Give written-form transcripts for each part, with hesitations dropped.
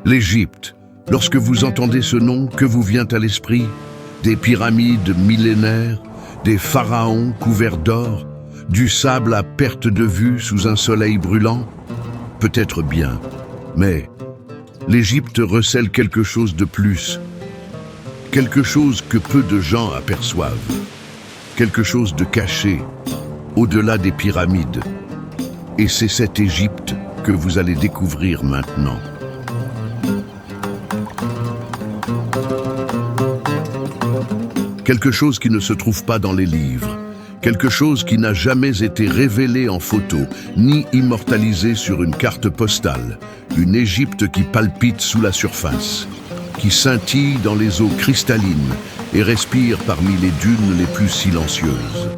L'Égypte. Lorsque vous entendez ce nom, que vous vient à l'esprit? Des pyramides millénaires, des pharaons couverts d'or, du sable à perte de vue sous un soleil brûlant? Peut-être bien, mais l'Égypte recèle quelque chose de plus, quelque chose que peu de gens aperçoivent, quelque chose de caché, au-delà des pyramides. Et c'est cette Égypte que vous allez découvrir maintenant. Quelque chose qui ne se trouve pas dans les livres, quelque chose qui n'a jamais été révélé en photo, ni immortalisé sur une carte postale. Une Égypte qui palpite sous la surface, qui scintille dans les eaux cristallines et respire parmi les dunes les plus silencieuses.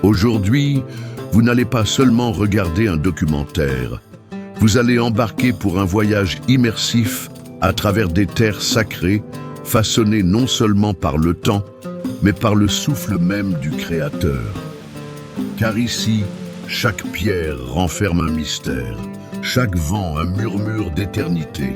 Aujourd'hui, vous n'allez pas seulement regarder un documentaire, vous allez embarquer pour un voyage immersif à travers des terres sacrées, façonnées non seulement par le temps, mais par le souffle même du Créateur. Car ici, chaque pierre renferme un mystère, chaque vent un murmure d'éternité.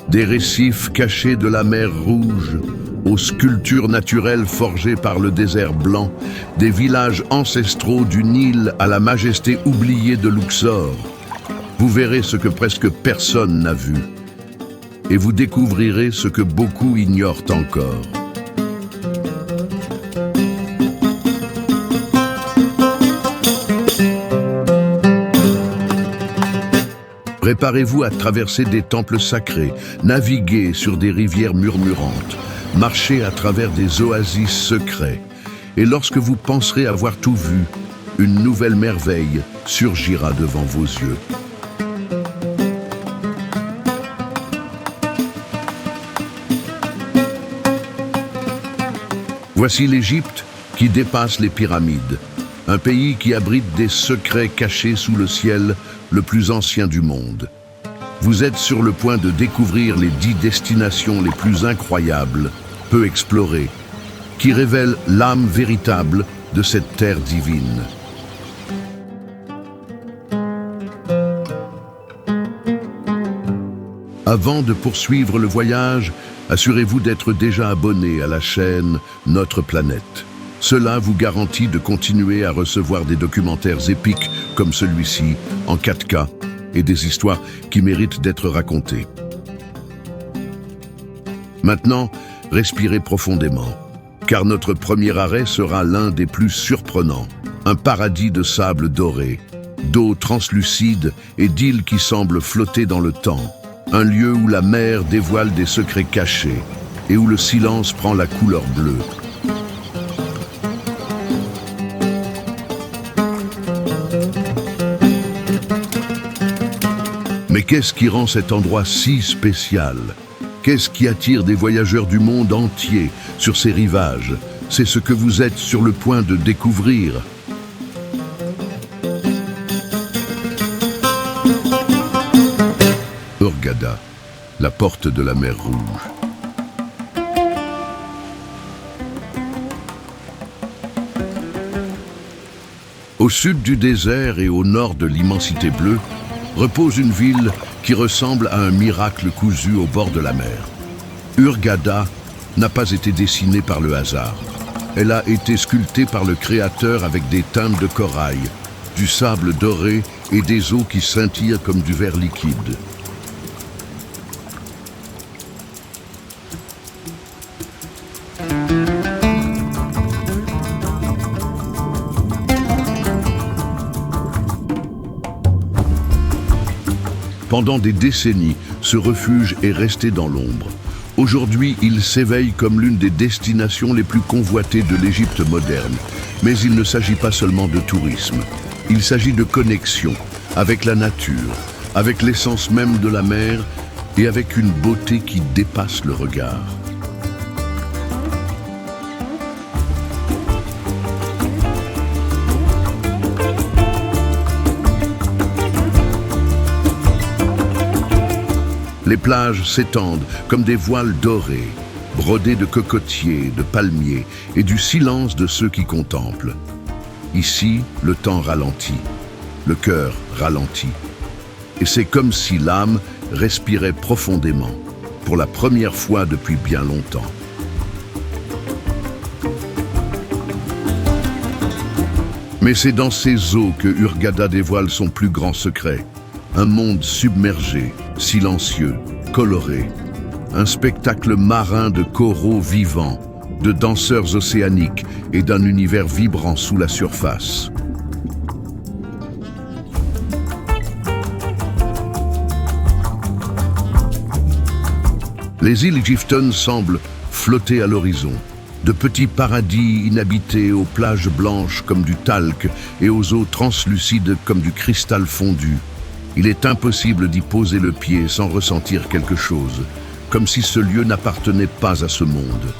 Des récifs cachés de la mer Rouge, aux sculptures naturelles forgées par le désert blanc, des villages ancestraux du Nil à la majesté oubliée de Luxor. Vous verrez ce que presque personne n'a vu. Et vous découvrirez ce que beaucoup ignorent encore. Préparez-vous à traverser des temples sacrés, naviguer sur des rivières murmurantes, marcher à travers des oasis secrets. Et lorsque vous penserez avoir tout vu, une nouvelle merveille surgira devant vos yeux. Voici l'Égypte qui dépasse les pyramides, un pays qui abrite des secrets cachés sous le ciel le plus ancien du monde. Vous êtes sur le point de découvrir les 10 destinations les plus incroyables, peu explorées, qui révèlent l'âme véritable de cette terre divine. Avant de poursuivre le voyage, assurez-vous d'être déjà abonné à la chaîne Notre Planète. Cela vous garantit de continuer à recevoir des documentaires épiques comme celui-ci, en 4K, et des histoires qui méritent d'être racontées. Maintenant, respirez profondément, car notre premier arrêt sera l'un des plus surprenants. Un paradis de sable doré, d'eau translucide et d'îles qui semblent flotter dans le temps. Un lieu où la mer dévoile des secrets cachés et où le silence prend la couleur bleue. Mais qu'est-ce qui rend cet endroit si spécial? Qu'est-ce qui attire des voyageurs du monde entier sur ces rivages? C'est ce que vous êtes sur le point de découvrir. Hurghada, la porte de la mer Rouge. Au sud du désert et au nord de l'immensité bleue, repose une ville qui ressemble à un miracle cousu au bord de la mer. Hurghada n'a pas été dessinée par le hasard. Elle a été sculptée par le Créateur avec des teintes de corail, du sable doré et des eaux qui scintillent comme du verre liquide. Pendant des décennies, ce refuge est resté dans l'ombre. Aujourd'hui, il s'éveille comme l'une des destinations les plus convoitées de l'Égypte moderne. Mais il ne s'agit pas seulement de tourisme. Il s'agit de connexion avec la nature, avec l'essence même de la mer et avec une beauté qui dépasse le regard. Les plages s'étendent comme des voiles dorées, brodées de cocotiers, de palmiers et du silence de ceux qui contemplent. Ici, le temps ralentit, le cœur ralentit. Et c'est comme si l'âme respirait profondément, pour la première fois depuis bien longtemps. Mais c'est dans ces eaux que Hurghada dévoile son plus grand secret. Un monde submergé, silencieux, coloré. Un spectacle marin de coraux vivants, de danseurs océaniques et d'un univers vibrant sous la surface. Les îles Gifton semblent flotter à l'horizon, de petits paradis inhabités aux plages blanches comme du talc et aux eaux translucides comme du cristal fondu. Il est impossible d'y poser le pied sans ressentir quelque chose, comme si ce lieu n'appartenait pas à ce monde.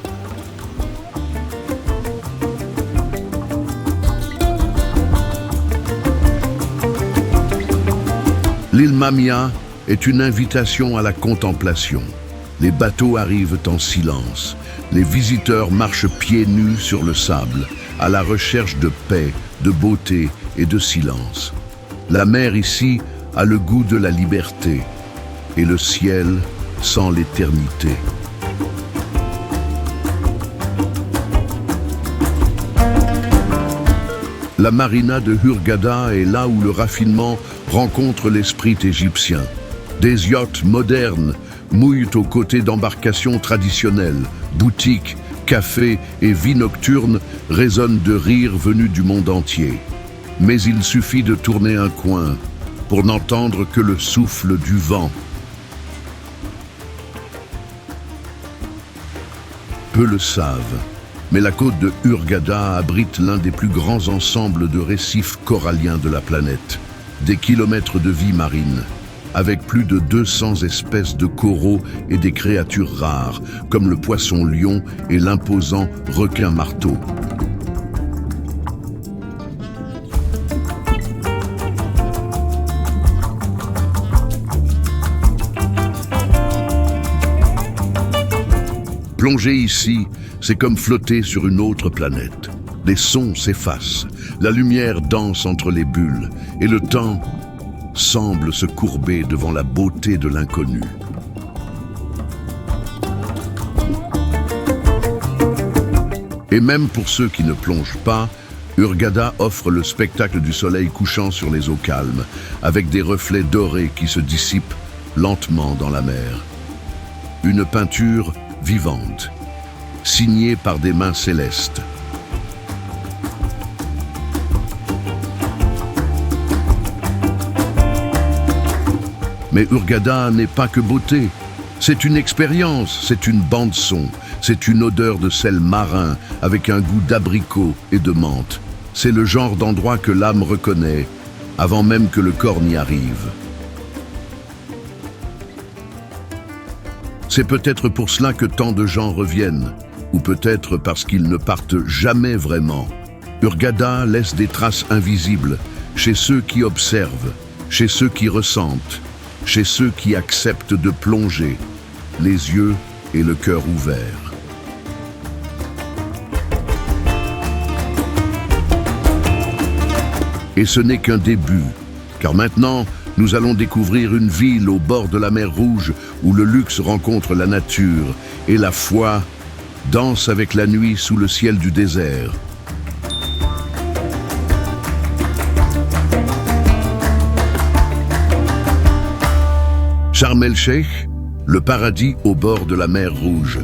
L'île Mamia est une invitation à la contemplation. Les bateaux arrivent en silence. Les visiteurs marchent pieds nus sur le sable, à la recherche de paix, de beauté et de silence. La mer ici a le goût de la liberté, et le ciel sent l'éternité. La marina de Hurghada est là où le raffinement rencontre l'esprit égyptien. Des yachts modernes mouillent aux côtés d'embarcations traditionnelles. Boutiques, cafés et vie nocturne résonnent de rires venus du monde entier. Mais il suffit de tourner un coin pour n'entendre que le souffle du vent. Peu le savent, mais la côte de Hurghada abrite l'un des plus grands ensembles de récifs coralliens de la planète. Des kilomètres de vie marine, avec plus de 200 espèces de coraux et des créatures rares, comme le poisson-lion et l'imposant requin-marteau. Plonger ici, c'est comme flotter sur une autre planète. Les sons s'effacent, la lumière danse entre les bulles, et le temps semble se courber devant la beauté de l'inconnu. Et même pour ceux qui ne plongent pas, Hurghada offre le spectacle du soleil couchant sur les eaux calmes, avec des reflets dorés qui se dissipent lentement dans la mer. Une peinture vivante, signée par des mains célestes. Mais Hurghada n'est pas que beauté. C'est une expérience, c'est une bande-son, c'est une odeur de sel marin avec un goût d'abricot et de menthe. C'est le genre d'endroit que l'âme reconnaît avant même que le corps n'y arrive. C'est peut-être pour cela que tant de gens reviennent, ou peut-être parce qu'ils ne partent jamais vraiment. Hurghada laisse des traces invisibles chez ceux qui observent, chez ceux qui ressentent, chez ceux qui acceptent de plonger, les yeux et le cœur ouverts. Et ce n'est qu'un début, car maintenant, nous allons découvrir une ville au bord de la mer Rouge où le luxe rencontre la nature et la foi danse avec la nuit sous le ciel du désert. Sharm el-Sheikh, le paradis au bord de la mer Rouge.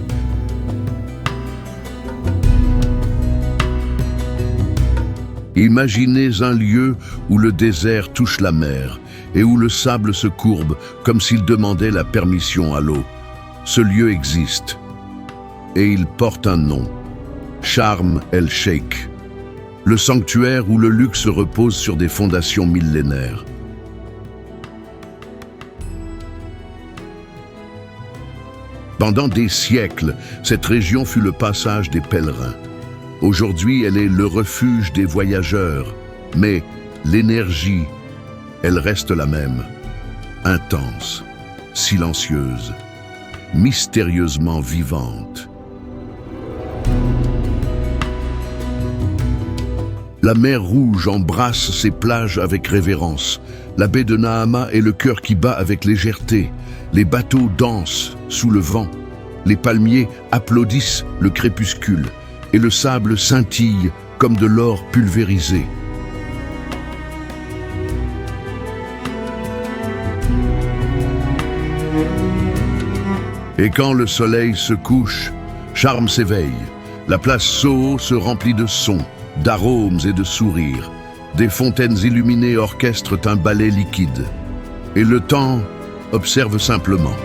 Imaginez un lieu où le désert touche la mer et où le sable se courbe comme s'il demandait la permission à l'eau. Ce lieu existe et il porte un nom, Sharm el-Sheikh, le sanctuaire où le luxe repose sur des fondations millénaires. Pendant des siècles, cette région fut le passage des pèlerins. Aujourd'hui, elle est le refuge des voyageurs, mais l'énergie, elle reste la même, intense, silencieuse, mystérieusement vivante. La mer Rouge embrasse ses plages avec révérence. La baie de Nahama est le cœur qui bat avec légèreté. Les bateaux dansent sous le vent. Les palmiers applaudissent le crépuscule. Et le sable scintille comme de l'or pulvérisé. Et quand le soleil se couche, Sharm s'éveille. La place Soho se remplit de sons, d'arômes et de sourires. Des fontaines illuminées orchestrent un ballet liquide. Et le temps observe simplement.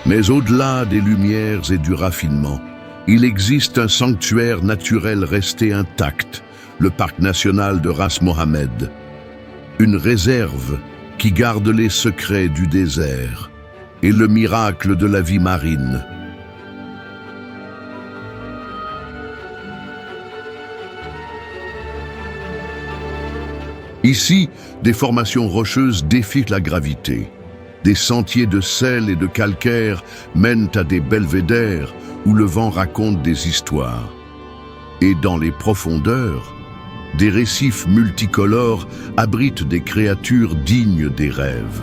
Mais au-delà des lumières et du raffinement, il existe un sanctuaire naturel resté intact, le parc national de Ras Mohammed. Une réserve qui garde les secrets du désert et le miracle de la vie marine. Ici, des formations rocheuses défient la gravité. Des sentiers de sel et de calcaire mènent à des belvédères où le vent raconte des histoires. Et dans les profondeurs, des récifs multicolores abritent des créatures dignes des rêves.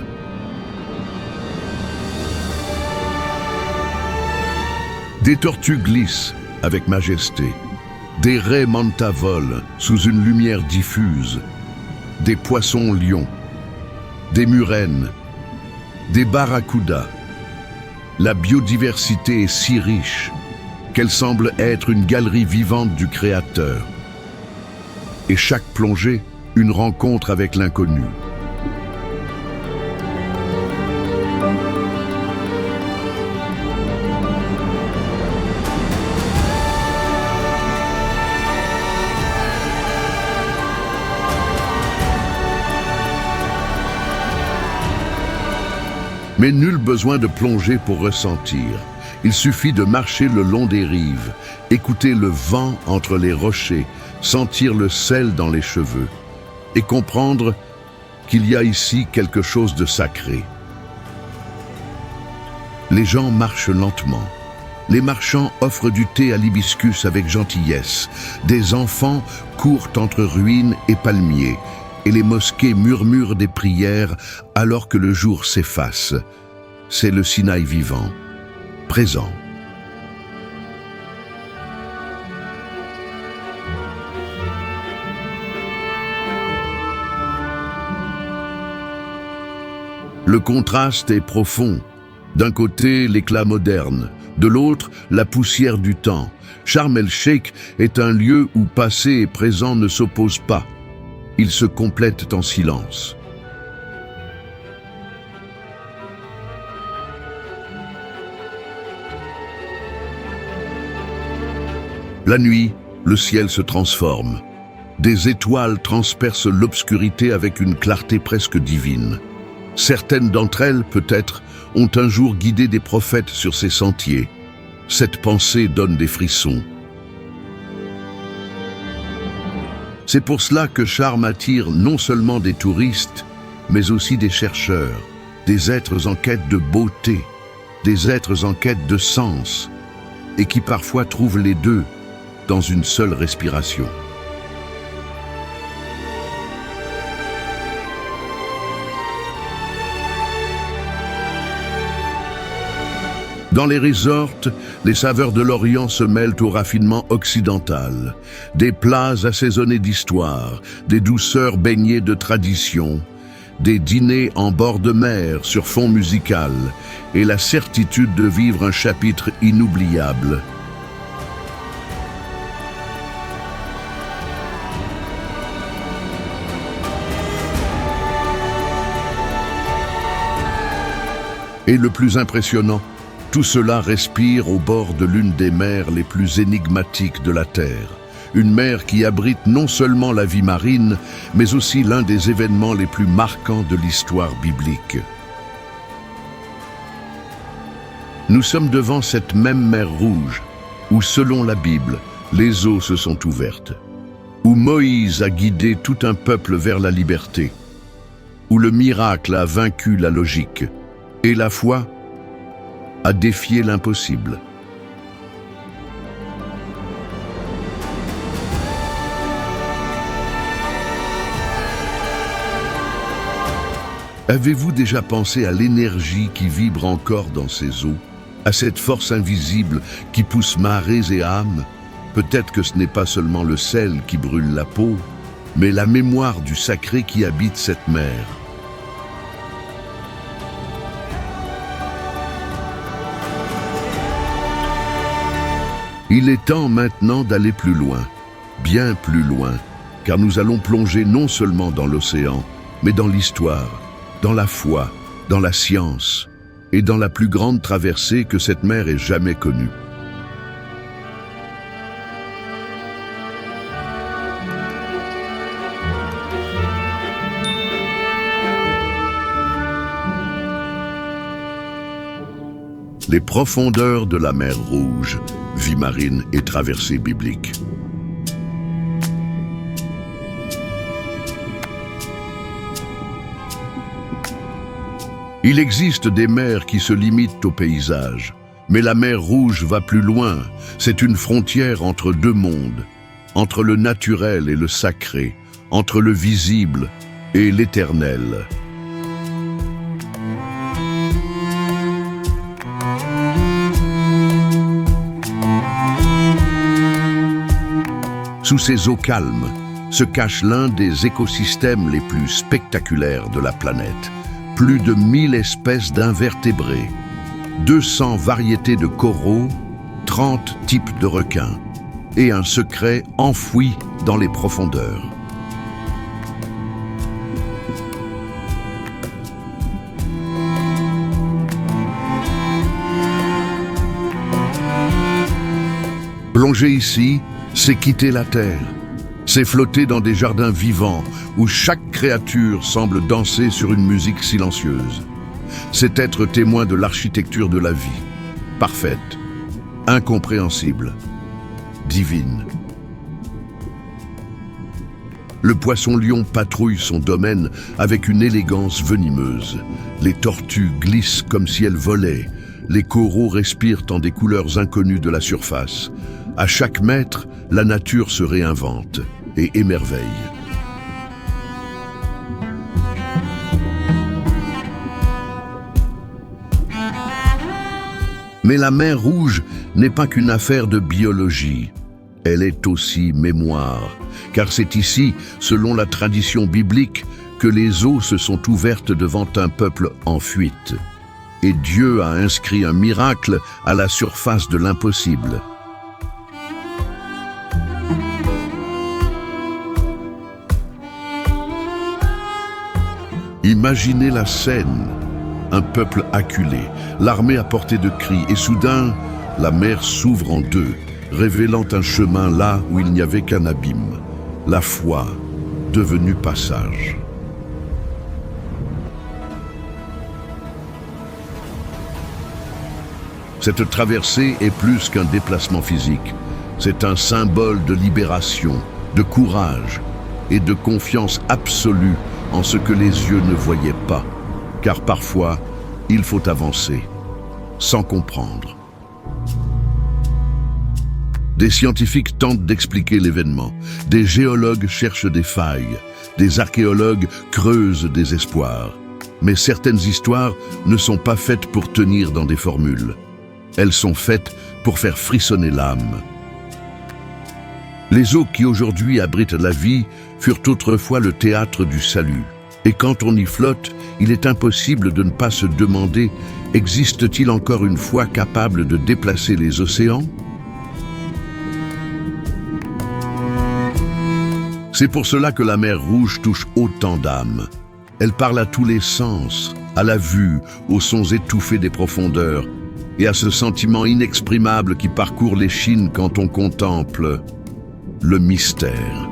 Des tortues glissent avec majesté. Des raies manta volent sous une lumière diffuse. Des poissons lions. Des murènes. Des barracudas. La biodiversité est si riche qu'elle semble être une galerie vivante du Créateur. Et chaque plongée, une rencontre avec l'inconnu. Mais nul besoin de plonger pour ressentir. Il suffit de marcher le long des rives, écouter le vent entre les rochers, sentir le sel dans les cheveux et comprendre qu'il y a ici quelque chose de sacré. Les gens marchent lentement. Les marchands offrent du thé à l'hibiscus avec gentillesse. Des enfants courent entre ruines et palmiers. Et les mosquées murmurent des prières alors que le jour s'efface. C'est le Sinaï vivant, présent. Le contraste est profond. D'un côté, l'éclat moderne, de l'autre, la poussière du temps. Sharm el-Sheikh est un lieu où passé et présent ne s'opposent pas. Ils se complètent en silence. La nuit, le ciel se transforme. Des étoiles transpercent l'obscurité avec une clarté presque divine. Certaines d'entre elles, peut-être, ont un jour guidé des prophètes sur ces sentiers. Cette pensée donne des frissons. C'est pour cela que Sharm attire non seulement des touristes, mais aussi des chercheurs, des êtres en quête de beauté, des êtres en quête de sens, et qui parfois trouvent les deux dans une seule respiration. Dans les resorts, les saveurs de l'Orient se mêlent au raffinement occidental. Des plats assaisonnés d'histoire, des douceurs baignées de tradition, des dîners en bord de mer sur fond musical et la certitude de vivre un chapitre inoubliable. Et le plus impressionnant, tout cela respire au bord de l'une des mers les plus énigmatiques de la Terre. une mer qui abrite non seulement la vie marine, mais aussi l'un des événements les plus marquants de l'histoire biblique. Nous sommes devant cette même mer Rouge, où, selon la Bible, les eaux se sont ouvertes, où Moïse a guidé tout un peuple vers la liberté, où le miracle a vaincu la logique, et la foi a défié l'impossible. Avez-vous déjà pensé à l'énergie qui vibre encore dans ces eaux, à cette force invisible qui pousse marées et âmes? Peut-être que ce n'est pas seulement le sel qui brûle la peau, mais la mémoire du sacré qui habite cette mer. Il est temps maintenant d'aller plus loin, bien plus loin, car nous allons plonger non seulement dans l'océan, mais dans l'histoire, dans la foi, dans la science et dans la plus grande traversée que cette mer ait jamais connue. Les profondeurs de la mer Rouge, vie marine et traversée biblique. Il existe des mers qui se limitent au paysage, mais la mer Rouge va plus loin. C'est une frontière entre deux mondes, entre le naturel et le sacré, entre le visible et l'éternel. Sous ces eaux calmes se cache l'un des écosystèmes les plus spectaculaires de la planète. Plus de 1000 espèces d'invertébrés, 200 variétés de coraux, 30 types de requins et un secret enfoui dans les profondeurs. Plonger ici, c'est quitter la Terre. C'est flotter dans des jardins vivants où chaque créature semble danser sur une musique silencieuse. C'est être témoin de l'architecture de la vie, parfaite, incompréhensible, divine. Le poisson-lion patrouille son domaine avec une élégance venimeuse. Les tortues glissent comme si elles volaient. Les coraux respirent en des couleurs inconnues de la surface. À chaque mètre, la nature se réinvente et émerveille. Mais la mer Rouge n'est pas qu'une affaire de biologie. Elle est aussi mémoire, car c'est ici, selon la tradition biblique, que les eaux se sont ouvertes devant un peuple en fuite. Et Dieu a inscrit un miracle à la surface de l'impossible. Imaginez la scène, un peuple acculé, l'armée à portée de cris, et soudain, la mer s'ouvre en deux, révélant un chemin là où il n'y avait qu'un abîme, la foi devenue passage. Cette traversée est plus qu'un déplacement physique, c'est un symbole de libération, de courage et de confiance absolue en ce que les yeux ne voyaient pas, car parfois, il faut avancer, sans comprendre. Des scientifiques tentent d'expliquer l'événement, des géologues cherchent des failles, des archéologues creusent des espoirs. Mais certaines histoires ne sont pas faites pour tenir dans des formules. Elles sont faites pour faire frissonner l'âme. Les eaux qui aujourd'hui abritent la vie furent autrefois le théâtre du salut. Et quand on y flotte, il est impossible de ne pas se demander, existe-t-il encore une foi capable de déplacer les océans? C'est pour cela que la mer Rouge touche autant d'âmes. Elle parle à tous les sens, à la vue, aux sons étouffés des profondeurs, et à ce sentiment inexprimable qui parcourt l'échine quand on contemple le mystère.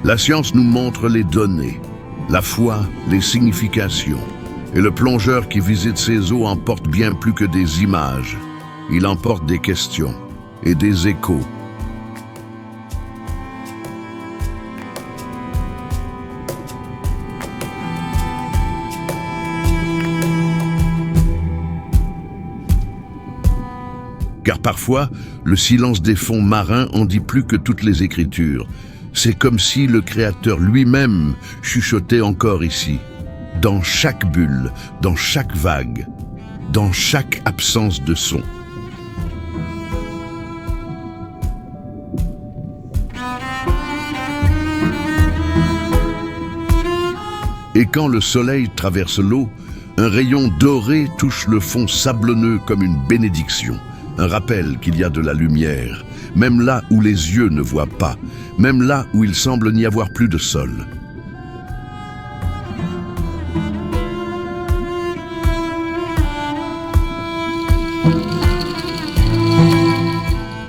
La science nous montre les données, la foi, les significations. Et le plongeur qui visite ces eaux emporte bien plus que des images. Il emporte des questions et des échos. Car parfois, le silence des fonds marins en dit plus que toutes les écritures. C'est comme si le Créateur lui-même chuchotait encore ici, dans chaque bulle, dans chaque vague, dans chaque absence de son. Et quand le soleil traverse l'eau, un rayon doré touche le fond sablonneux comme une bénédiction, un rappel qu'il y a de la lumière, même là où les yeux ne voient pas, même là où il semble n'y avoir plus de sol.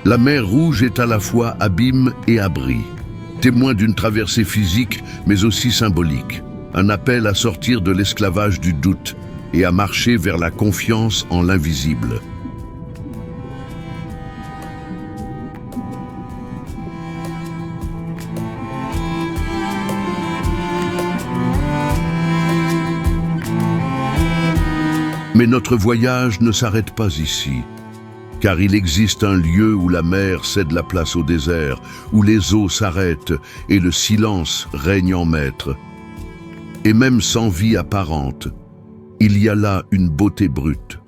La mer Rouge est à la fois abîme et abri, témoin d'une traversée physique mais aussi symbolique, un appel à sortir de l'esclavage du doute et à marcher vers la confiance en l'invisible. Mais notre voyage ne s'arrête pas ici, car il existe un lieu où la mer cède la place au désert, où les eaux s'arrêtent et le silence règne en maître. Et même sans vie apparente, il y a là une beauté brute.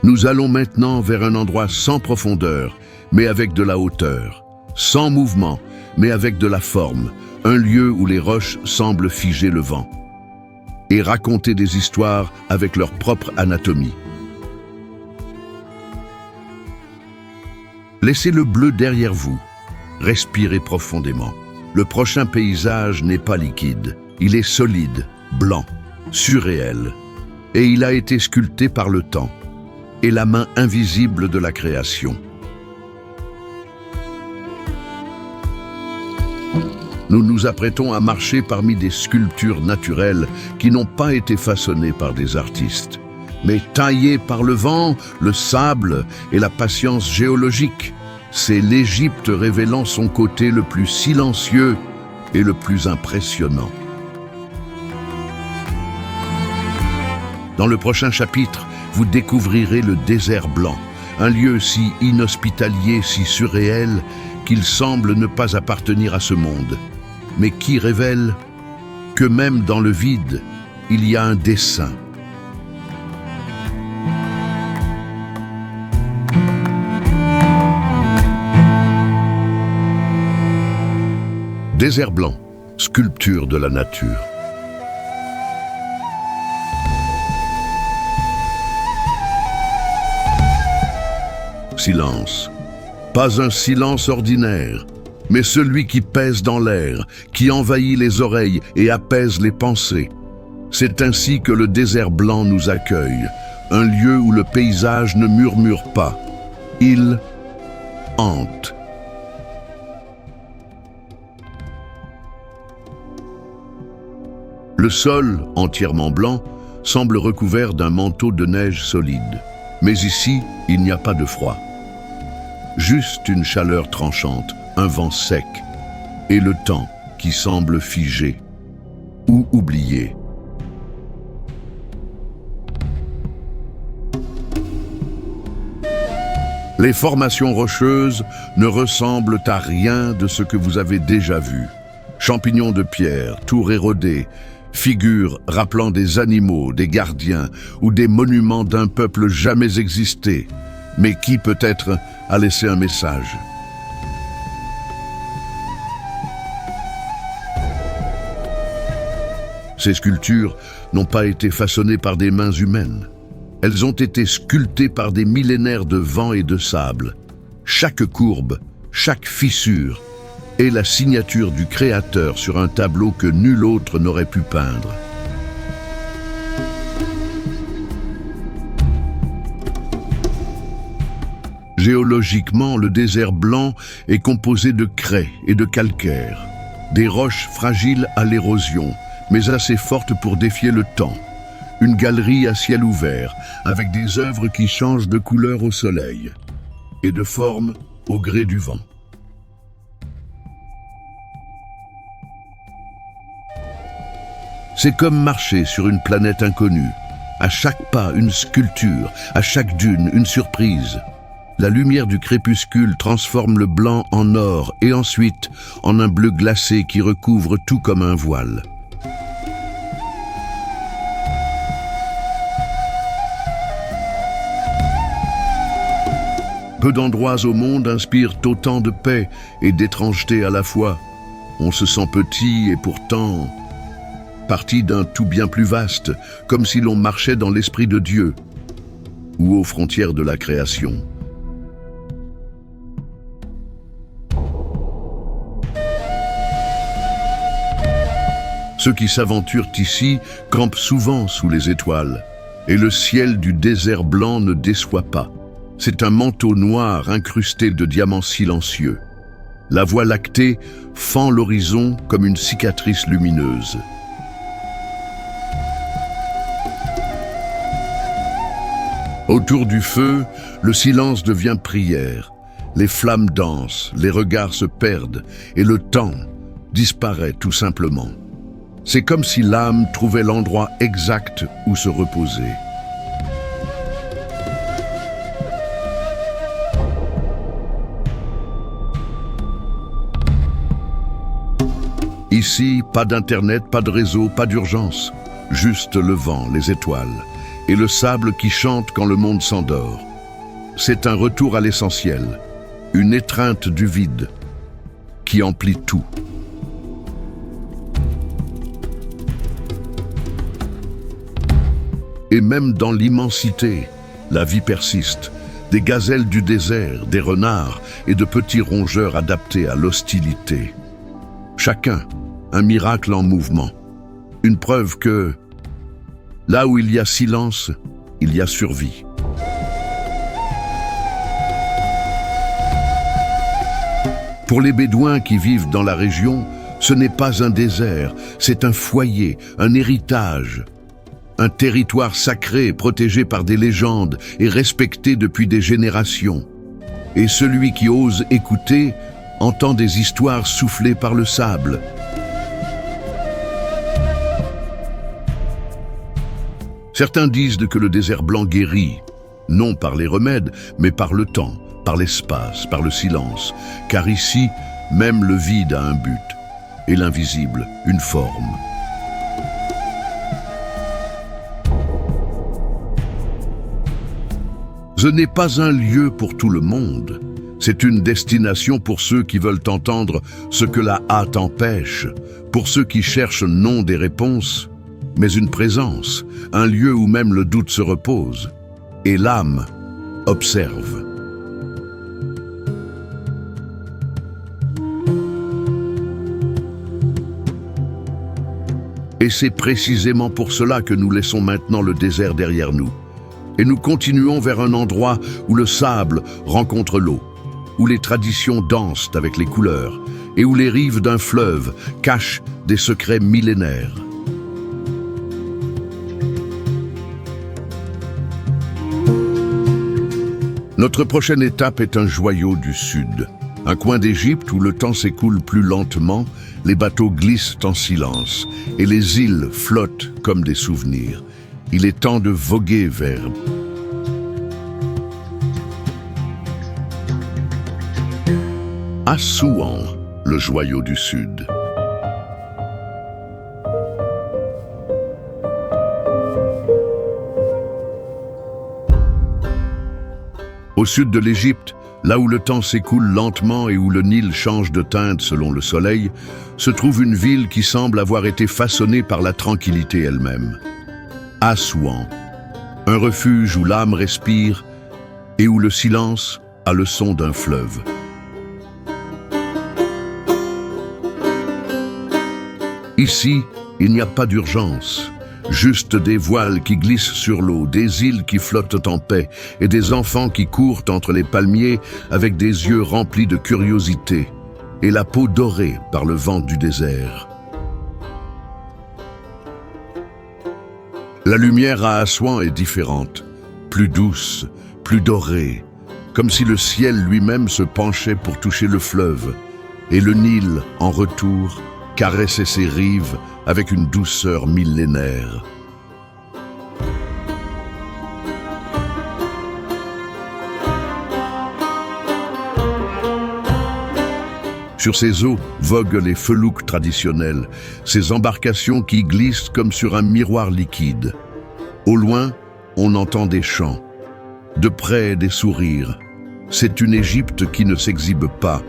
Nous allons maintenant vers un endroit sans profondeur, mais avec de la hauteur, sans mouvement, mais avec de la forme, un lieu où les roches semblent figer le vent, et raconter des histoires avec leur propre anatomie. Laissez le bleu derrière vous, respirez profondément. Le prochain paysage n'est pas liquide, il est solide, blanc, surréel, et il a été sculpté par le temps et la main invisible de la création. Nous nous apprêtons à marcher parmi des sculptures naturelles qui n'ont pas été façonnées par des artistes, mais taillées par le vent, le sable et la patience géologique. C'est l'Égypte révélant son côté le plus silencieux et le plus impressionnant. Dans le prochain chapitre, vous découvrirez le désert blanc, un lieu si inhospitalier, si surréel, qu'il semble ne pas appartenir à ce monde, mais qui révèle que même dans le vide, il y a un dessein. Désert blanc, sculpture de la nature. Silence. Pas un silence ordinaire, mais celui qui pèse dans l'air, qui envahit les oreilles et apaise les pensées. C'est ainsi que le désert blanc nous accueille, un lieu où le paysage ne murmure pas. Il hante. Le sol, entièrement blanc, semble recouvert d'un manteau de neige solide. Mais ici, il n'y a pas de froid. Juste une chaleur tranchante, un vent sec, et le temps qui semble figé ou oublié. Les formations rocheuses ne ressemblent à rien de ce que vous avez déjà vu. Champignons de pierre, tours érodées, figures rappelant des animaux, des gardiens ou des monuments d'un peuple jamais existé, mais qui peut-être a laissé un message. Ces sculptures n'ont pas été façonnées par des mains humaines. Elles ont été sculptées par des millénaires de vent et de sable. Chaque courbe, chaque fissure est la signature du Créateur sur un tableau que nul autre n'aurait pu peindre. Géologiquement, le désert blanc est composé de craie et de calcaire, des roches fragiles à l'érosion, mais assez fortes pour défier le temps. Une galerie à ciel ouvert, avec des œuvres qui changent de couleur au soleil et de forme au gré du vent. C'est comme marcher sur une planète inconnue. À chaque pas, une sculpture, à chaque dune, une surprise. La lumière du crépuscule transforme le blanc en or et ensuite en un bleu glacé qui recouvre tout comme un voile. Peu d'endroits au monde inspirent autant de paix et d'étrangeté à la fois. On se sent petit et pourtant partie d'un tout bien plus vaste, comme si l'on marchait dans l'esprit de Dieu ou aux frontières de la création. Ceux qui s'aventurent ici campent souvent sous les étoiles, et le ciel du désert blanc ne déçoit pas. C'est un manteau noir incrusté de diamants silencieux. La Voie lactée fend l'horizon comme une cicatrice lumineuse. Autour du feu, le silence devient prière. Les flammes dansent, les regards se perdent, et le temps disparaît tout simplement. C'est comme si l'âme trouvait l'endroit exact où se reposer. Ici, pas d'internet, pas de réseau, pas d'urgence. Juste le vent, les étoiles et le sable qui chante quand le monde s'endort. C'est un retour à l'essentiel, une étreinte du vide qui emplit tout. Et même dans l'immensité, la vie persiste. Des gazelles du désert, des renards et de petits rongeurs adaptés à l'hostilité. Chacun, un miracle en mouvement. Une preuve que, là où il y a silence, il y a survie. Pour les Bédouins qui vivent dans la région, ce n'est pas un désert, c'est un foyer, un héritage. Un territoire sacré, protégé par des légendes et respecté depuis des générations. Et celui qui ose écouter entend des histoires soufflées par le sable. Certains disent que le désert blanc guérit, non par les remèdes, mais par le temps, par l'espace, par le silence. Car ici, même le vide a un but, et l'invisible, une forme. Ce n'est pas un lieu pour tout le monde. C'est une destination pour ceux qui veulent entendre ce que la hâte empêche, pour ceux qui cherchent non des réponses, mais une présence, un lieu où même le doute se repose, et l'âme observe. Et c'est précisément pour cela que nous laissons maintenant le désert derrière nous. Et nous continuons vers un endroit où le sable rencontre l'eau, où les traditions dansent avec les couleurs, et où les rives d'un fleuve cachent des secrets millénaires. Notre prochaine étape est un joyau du Sud, un coin d'Égypte où le temps s'écoule plus lentement, les bateaux glissent en silence, et les îles flottent comme des souvenirs. Il est temps de voguer vers Assouan, le joyau du Sud. Au sud de l'Égypte, là où le temps s'écoule lentement et où le Nil change de teinte selon le soleil, se trouve une ville qui semble avoir été façonnée par la tranquillité elle-même. Assouan, un refuge où l'âme respire et où le silence a le son d'un fleuve. Ici, il n'y a pas d'urgence, juste des voiles qui glissent sur l'eau, des îles qui flottent en paix et des enfants qui courent entre les palmiers avec des yeux remplis de curiosité et la peau dorée par le vent du désert. La lumière à Assouan est différente, plus douce, plus dorée, comme si le ciel lui-même se penchait pour toucher le fleuve, et le Nil, en retour, caressait ses rives avec une douceur millénaire. Sur ces eaux voguent les felouks traditionnels, ces embarcations qui glissent comme sur un miroir liquide. Au loin, on entend des chants, de près des sourires. C'est une Égypte qui ne s'exhibe pas,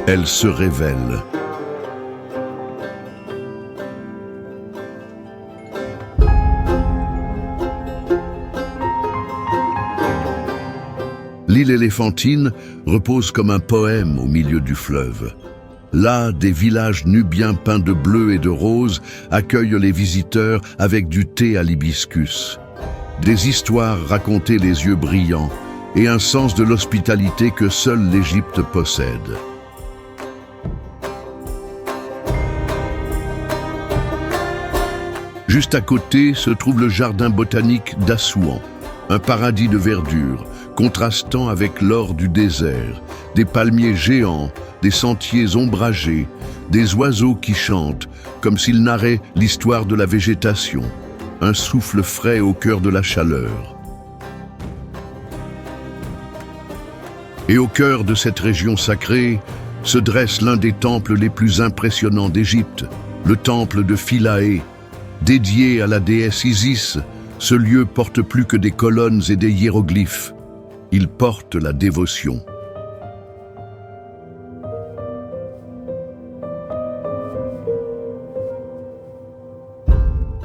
elle se révèle. L'île éléphantine repose comme un poème au milieu du fleuve. Là, des villages nubiens peints de bleu et de rose accueillent les visiteurs avec du thé à l'hibiscus. Des histoires racontées les yeux brillants et un sens de l'hospitalité que seule l'Égypte possède. Juste à côté se trouve le jardin botanique d'Assouan, un paradis de verdure, contrastant avec l'or du désert, des palmiers géants, des sentiers ombragés, des oiseaux qui chantent, comme s'ils narraient l'histoire de la végétation, un souffle frais au cœur de la chaleur. Et au cœur de cette région sacrée se dresse l'un des temples les plus impressionnants d'Égypte, le temple de Philae. Dédié à la déesse Isis, ce lieu porte plus que des colonnes et des hiéroglyphes. Il porte la dévotion.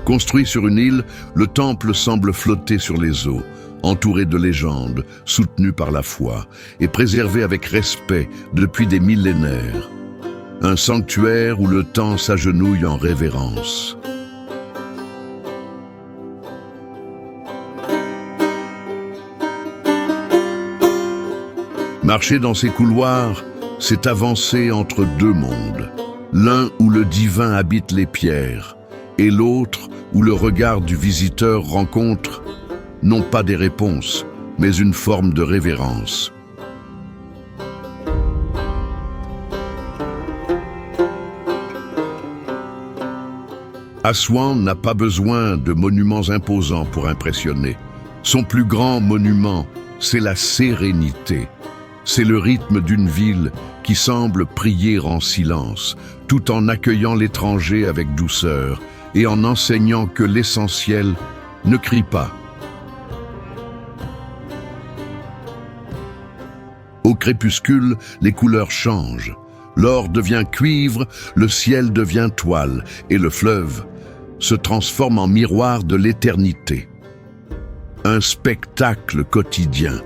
Construit sur une île, le temple semble flotter sur les eaux, entouré de légendes, soutenu par la foi et préservé avec respect depuis des millénaires. Un sanctuaire où le temps s'agenouille en révérence. Marcher dans ces couloirs, c'est avancer entre deux mondes. L'un où le divin habite les pierres, et l'autre où le regard du visiteur rencontre non pas des réponses, mais une forme de révérence. Assouan n'a pas besoin de monuments imposants pour impressionner. Son plus grand monument, c'est la sérénité. C'est le rythme d'une ville qui semble prier en silence, tout en accueillant l'étranger avec douceur et en enseignant que l'essentiel ne crie pas. Au crépuscule, les couleurs changent. L'or devient cuivre, le ciel devient toile et le fleuve se transforme en miroir de l'éternité. Un spectacle quotidien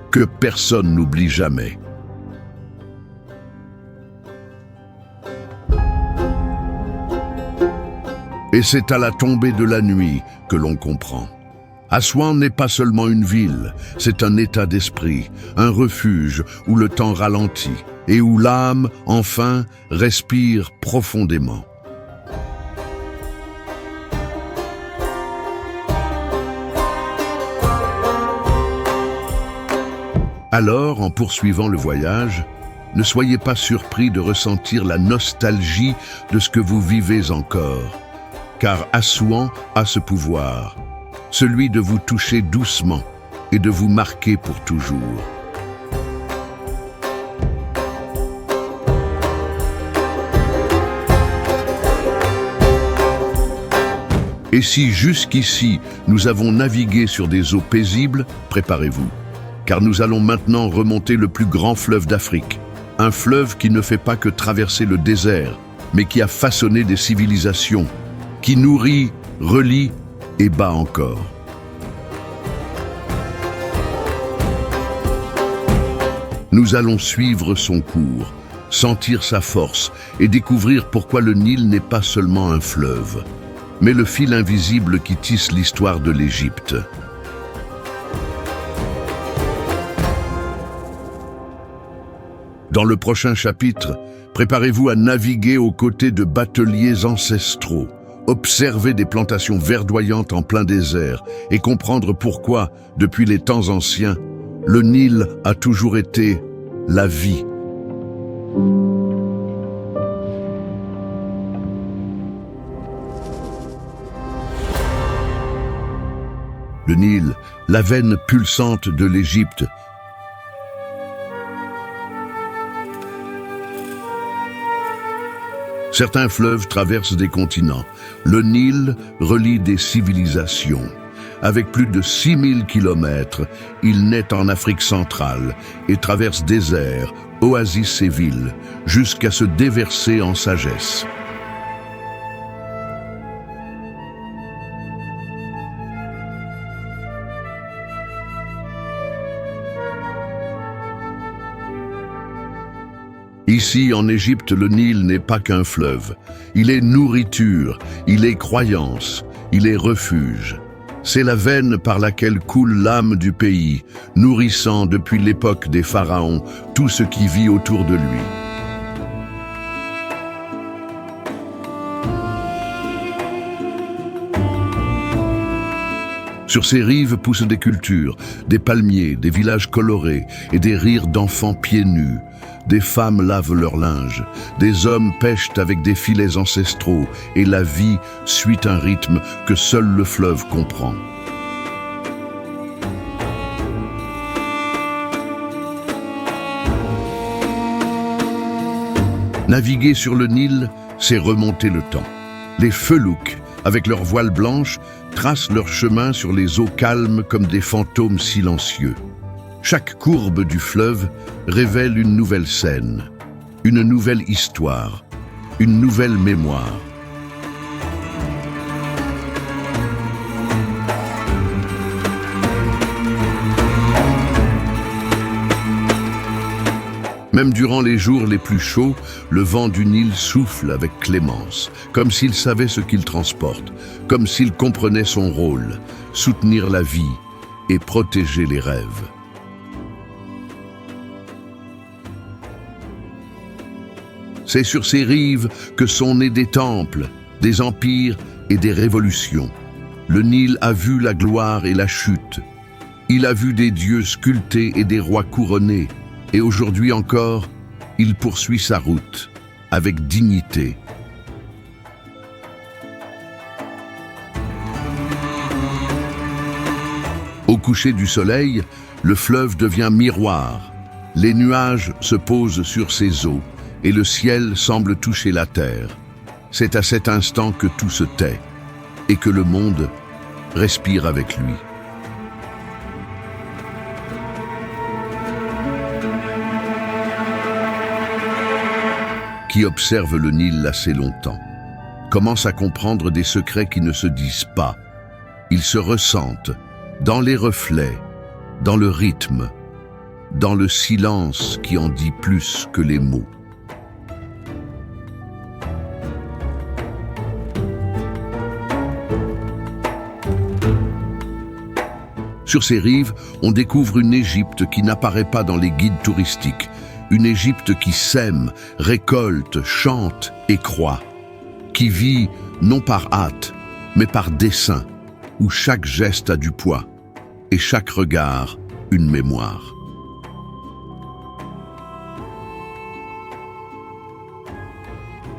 que personne n'oublie jamais. Et c'est à la tombée de la nuit que l'on comprend. Assouan n'est pas seulement une ville, c'est un état d'esprit, un refuge où le temps ralentit et où l'âme, enfin, respire profondément. Alors, en poursuivant le voyage, ne soyez pas surpris de ressentir la nostalgie de ce que vous vivez encore, car Assouan a ce pouvoir, celui de vous toucher doucement et de vous marquer pour toujours. Et si jusqu'ici nous avons navigué sur des eaux paisibles, préparez-vous, car nous allons maintenant remonter le plus grand fleuve d'Afrique, un fleuve qui ne fait pas que traverser le désert, mais qui a façonné des civilisations, qui nourrit, relie et bat encore. Nous allons suivre son cours, sentir sa force et découvrir pourquoi le Nil n'est pas seulement un fleuve, mais le fil invisible qui tisse l'histoire de l'Égypte. Dans le prochain chapitre, préparez-vous à naviguer aux côtés de bateliers ancestraux, observer des plantations verdoyantes en plein désert et comprendre pourquoi, depuis les temps anciens, le Nil a toujours été la vie. Le Nil, la veine pulsante de l'Égypte. Certains fleuves traversent des continents. Le Nil relie des civilisations. Avec plus de 6000 kilomètres, il naît en Afrique centrale et traverse déserts, oasis et villes, jusqu'à se déverser en sagesse. Ici, en Égypte, le Nil n'est pas qu'un fleuve. Il est nourriture, il est croyance, il est refuge. C'est la veine par laquelle coule l'âme du pays, nourrissant depuis l'époque des pharaons tout ce qui vit autour de lui. Sur ses rives poussent des cultures, des palmiers, des villages colorés et des rires d'enfants pieds nus. Des femmes lavent leur linge, des hommes pêchent avec des filets ancestraux et la vie suit un rythme que seul le fleuve comprend. Naviguer sur le Nil, c'est remonter le temps. Les felouks, avec leurs voiles blanches, tracent leur chemin sur les eaux calmes comme des fantômes silencieux. Chaque courbe du fleuve révèle une nouvelle scène, une nouvelle histoire, une nouvelle mémoire. Même durant les jours les plus chauds, le vent du Nil souffle avec clémence, comme s'il savait ce qu'il transporte, comme s'il comprenait son rôle, soutenir la vie et protéger les rêves. C'est sur ces rives que sont nés des temples, des empires et des révolutions. Le Nil a vu la gloire et la chute. Il a vu des dieux sculptés et des rois couronnés. Et aujourd'hui encore, il poursuit sa route avec dignité. Au coucher du soleil, le fleuve devient miroir. Les nuages se posent sur ses eaux et le ciel semble toucher la terre. C'est à cet instant que tout se tait et que le monde respire avec lui. Qui observe le Nil assez longtemps commence à comprendre des secrets qui ne se disent pas. Ils se ressentent dans les reflets, dans le rythme, dans le silence qui en dit plus que les mots. Sur ces rives, on découvre une Égypte qui n'apparaît pas dans les guides touristiques. Une Égypte qui sème, récolte, chante et croit. Qui vit non par hâte, mais par dessein, où chaque geste a du poids et chaque regard une mémoire.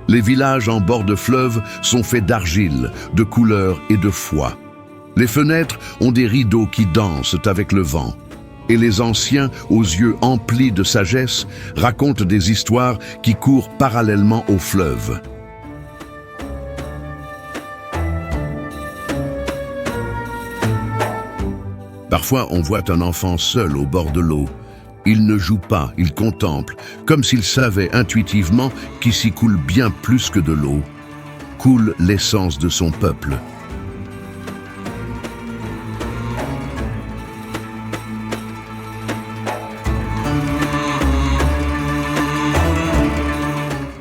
Les villages en bord de fleuve sont faits d'argile, de couleur et de foi. Les fenêtres ont des rideaux qui dansent avec le vent. Et les anciens, aux yeux emplis de sagesse, racontent des histoires qui courent parallèlement au fleuve. Parfois, on voit un enfant seul au bord de l'eau. Il ne joue pas, il contemple, comme s'il savait intuitivement qu'ici coule bien plus que de l'eau. Coule l'essence de son peuple.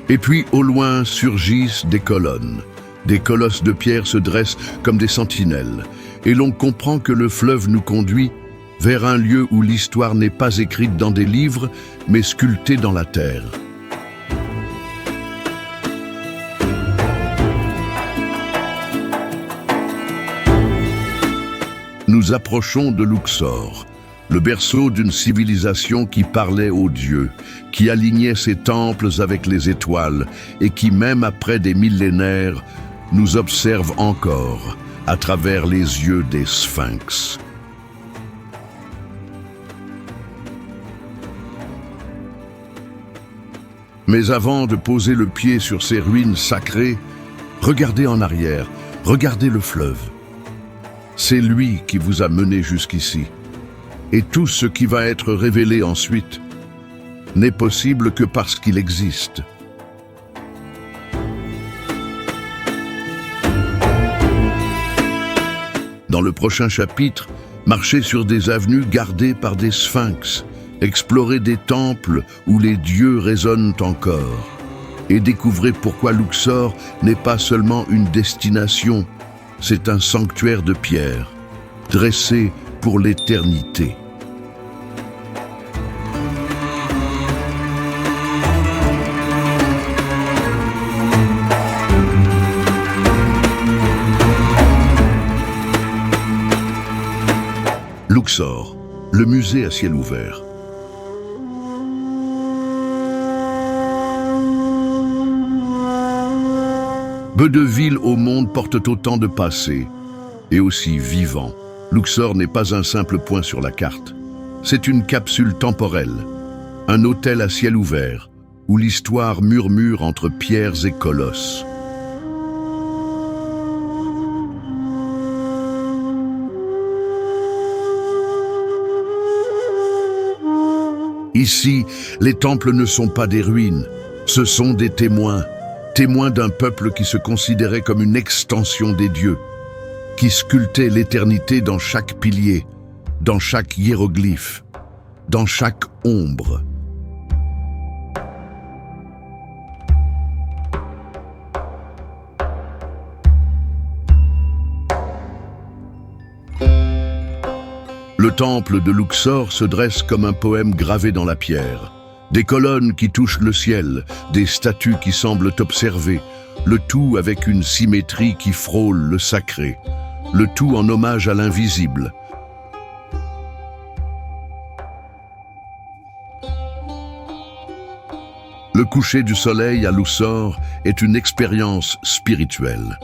Et puis, au loin, surgissent des colonnes. Des colosses de pierre se dressent comme des sentinelles. Et l'on comprend que le fleuve nous conduit vers un lieu où l'histoire n'est pas écrite dans des livres, mais sculptée dans la terre. Nous approchons de Luxor, le berceau d'une civilisation qui parlait aux dieux, qui alignait ses temples avec les étoiles et qui, même après des millénaires, nous observe encore à travers les yeux des sphinx. Mais avant de poser le pied sur ces ruines sacrées, regardez en arrière, regardez le fleuve. C'est lui qui vous a mené jusqu'ici. Et tout ce qui va être révélé ensuite n'est possible que parce qu'il existe. Dans le prochain chapitre, marchez sur des avenues gardées par des sphinx, explorez des temples où les dieux résonnent encore, et découvrez pourquoi Luxor n'est pas seulement une destination, c'est un sanctuaire de pierre, dressé pour l'éternité. Luxor, le musée à ciel ouvert. Peu de villes au monde portent autant de passé, et aussi vivant. Luxor n'est pas un simple point sur la carte. C'est une capsule temporelle, un hôtel à ciel ouvert, où l'histoire murmure entre pierres et colosses. Ici, les temples ne sont pas des ruines, ce sont des témoins, témoins d'un peuple qui se considérait comme une extension des dieux, qui sculptait l'éternité dans chaque pilier, dans chaque hiéroglyphe, dans chaque ombre. Le temple de Luxor se dresse comme un poème gravé dans la pierre. Des colonnes qui touchent le ciel, des statues qui semblent observer, le tout avec une symétrie qui frôle le sacré, le tout en hommage à l'invisible. Le coucher du soleil à Luxor est une expérience spirituelle.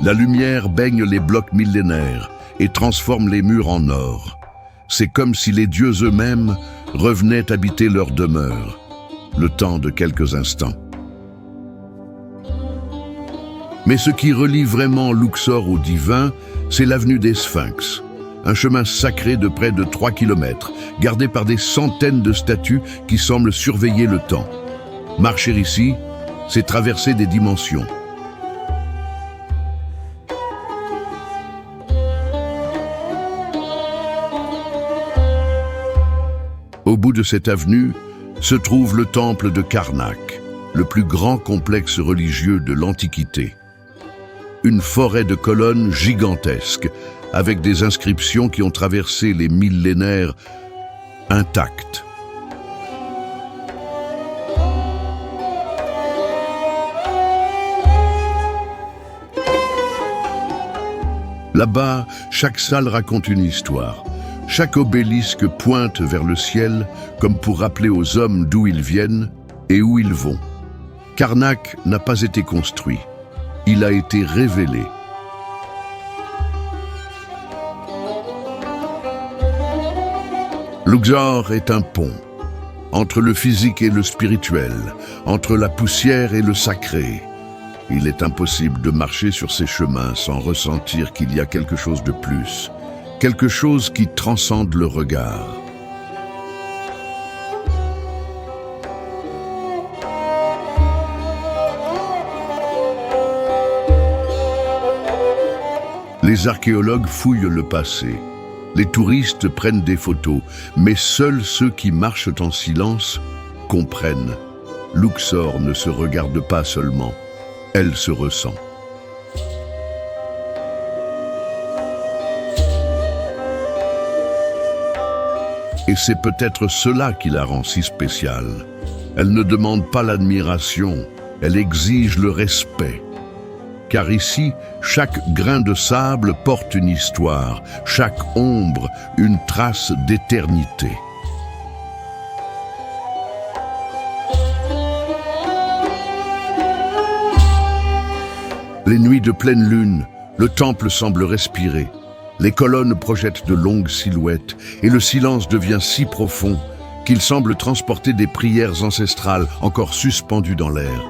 La lumière baigne les blocs millénaires et transforme les murs en or. C'est comme si les dieux eux-mêmes revenaient habiter leur demeure, le temps de quelques instants. Mais ce qui relie vraiment Luxor au divin, c'est l'avenue des Sphinx, un chemin sacré de près de 3 kilomètres, gardé par des centaines de statues qui semblent surveiller le temps. Marcher ici, c'est traverser des dimensions. Au bout de cette avenue se trouve le temple de Karnak, le plus grand complexe religieux de l'Antiquité. Une forêt de colonnes gigantesques, avec des inscriptions qui ont traversé les millénaires intactes. Là-bas, chaque salle raconte une histoire. Chaque obélisque pointe vers le ciel comme pour rappeler aux hommes d'où ils viennent et où ils vont. Karnak n'a pas été construit, il a été révélé. Luxor est un pont entre le physique et le spirituel, entre la poussière et le sacré. Il est impossible de marcher sur ces chemins sans ressentir qu'il y a quelque chose de plus. Quelque chose qui transcende le regard. Les archéologues fouillent le passé. Les touristes prennent des photos, mais seuls ceux qui marchent en silence comprennent. Luxor ne se regarde pas seulement, elle se ressent. Et c'est peut-être cela qui la rend si spéciale. Elle ne demande pas l'admiration, elle exige le respect. Car ici, chaque grain de sable porte une histoire, chaque ombre une trace d'éternité. Les nuits de pleine lune, le temple semble respirer. Les colonnes projettent de longues silhouettes et le silence devient si profond qu'il semble transporter des prières ancestrales encore suspendues dans l'air.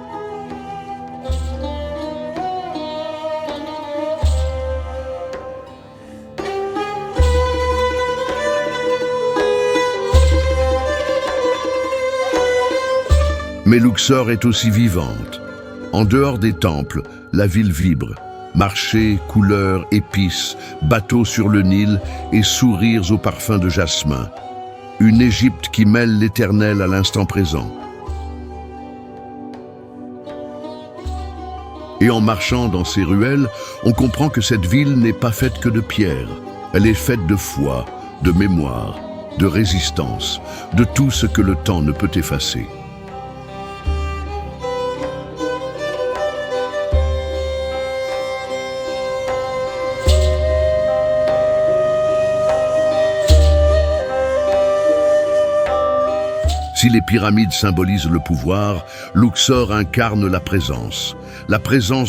Mais Luxor est aussi vivante. En dehors des temples, la ville vibre. Marchés, couleurs, épices, bateaux sur le Nil et sourires au parfum de jasmin. Une Égypte qui mêle l'éternel à l'instant présent. Et en marchant dans ces ruelles, on comprend que cette ville n'est pas faite que de pierre. Elle est faite de foi, de mémoire, de résistance, de tout ce que le temps ne peut effacer. Si les pyramides symbolisent le pouvoir, Luxor incarne la présence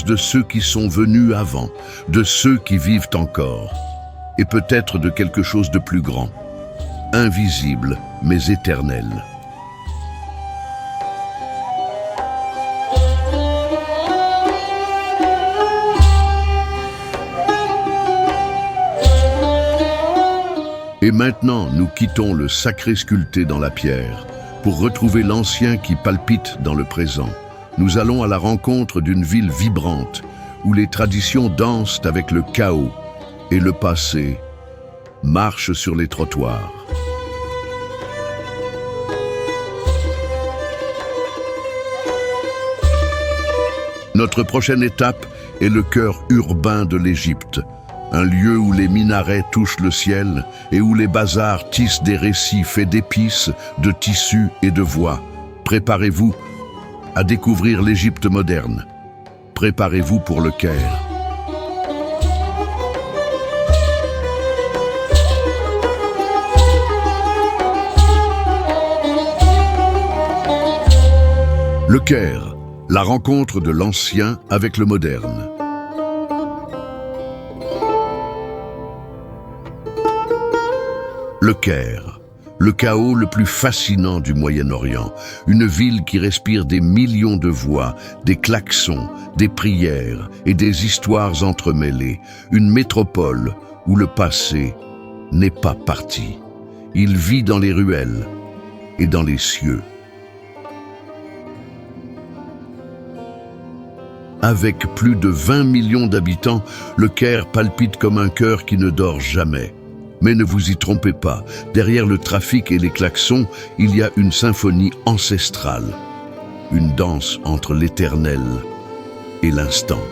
de ceux qui sont venus avant, de ceux qui vivent encore, et peut-être de quelque chose de plus grand, invisible mais éternel. Et maintenant, nous quittons le sacré sculpté dans la pierre, pour retrouver l'ancien qui palpite dans le présent. Nous allons à la rencontre d'une ville vibrante, où les traditions dansent avec le chaos et le passé marche sur les trottoirs. Notre prochaine étape est le cœur urbain de l'Égypte, un lieu où les minarets touchent le ciel et où les bazars tissent des récits faits d'épices, de tissus et de voix. Préparez-vous à découvrir l'Égypte moderne. Préparez-vous pour le Caire. Le Caire, la rencontre de l'ancien avec le moderne. Le Caire, le chaos le plus fascinant du Moyen-Orient, une ville qui respire des millions de voix, des klaxons, des prières et des histoires entremêlées, une métropole où le passé n'est pas parti. Il vit dans les ruelles et dans les cieux. Avec plus de 20 millions d'habitants, le Caire palpite comme un cœur qui ne dort jamais. Mais ne vous y trompez pas, derrière le trafic et les klaxons, il y a une symphonie ancestrale, une danse entre l'éternel et l'instant.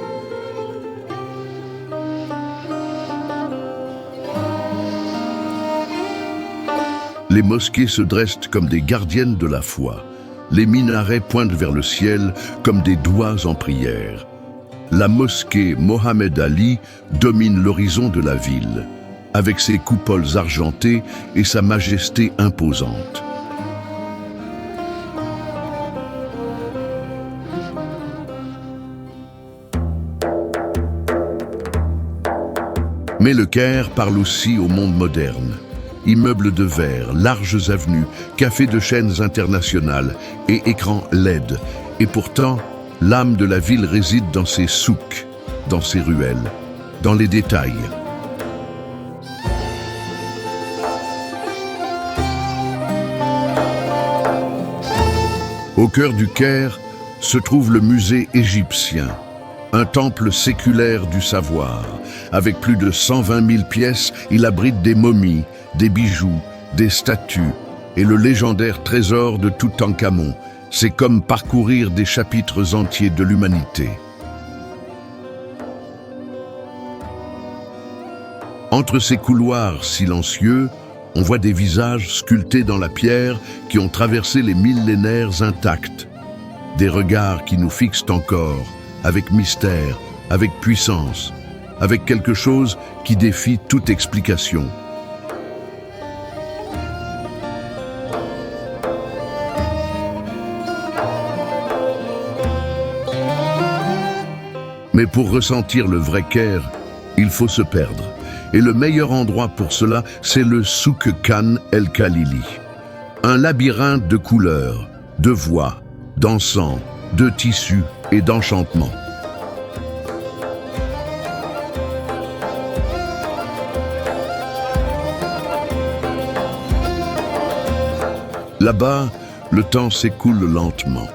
Les mosquées se dressent comme des gardiennes de la foi. Les minarets pointent vers le ciel comme des doigts en prière. La mosquée Mohamed Ali domine l'horizon de la ville, avec ses coupoles argentées et sa majesté imposante. Mais le Caire parle aussi au monde moderne. Immeubles de verre, larges avenues, cafés de chaînes internationales et écrans LED. Et pourtant, l'âme de la ville réside dans ses souks, dans ses ruelles, dans les détails. Au cœur du Caire se trouve le musée égyptien, un temple séculaire du savoir. Avec plus de 120 000 pièces, il abrite des momies, des bijoux, des statues et le légendaire trésor de Toutankhamon, C'est comme parcourir des chapitres entiers de l'humanité. Entre ces couloirs silencieux, on voit des visages sculptés dans la pierre qui ont traversé les millénaires intacts. Des regards qui nous fixent encore, avec mystère, avec puissance, avec quelque chose qui défie toute explication. Mais pour ressentir le vrai Caire, il faut se perdre. Et le meilleur endroit pour cela, c'est le Souk Khan El Khalili. Un labyrinthe de couleurs, de voix, d'encens, de tissus et d'enchantements. Là-bas, le temps s'écoule lentement.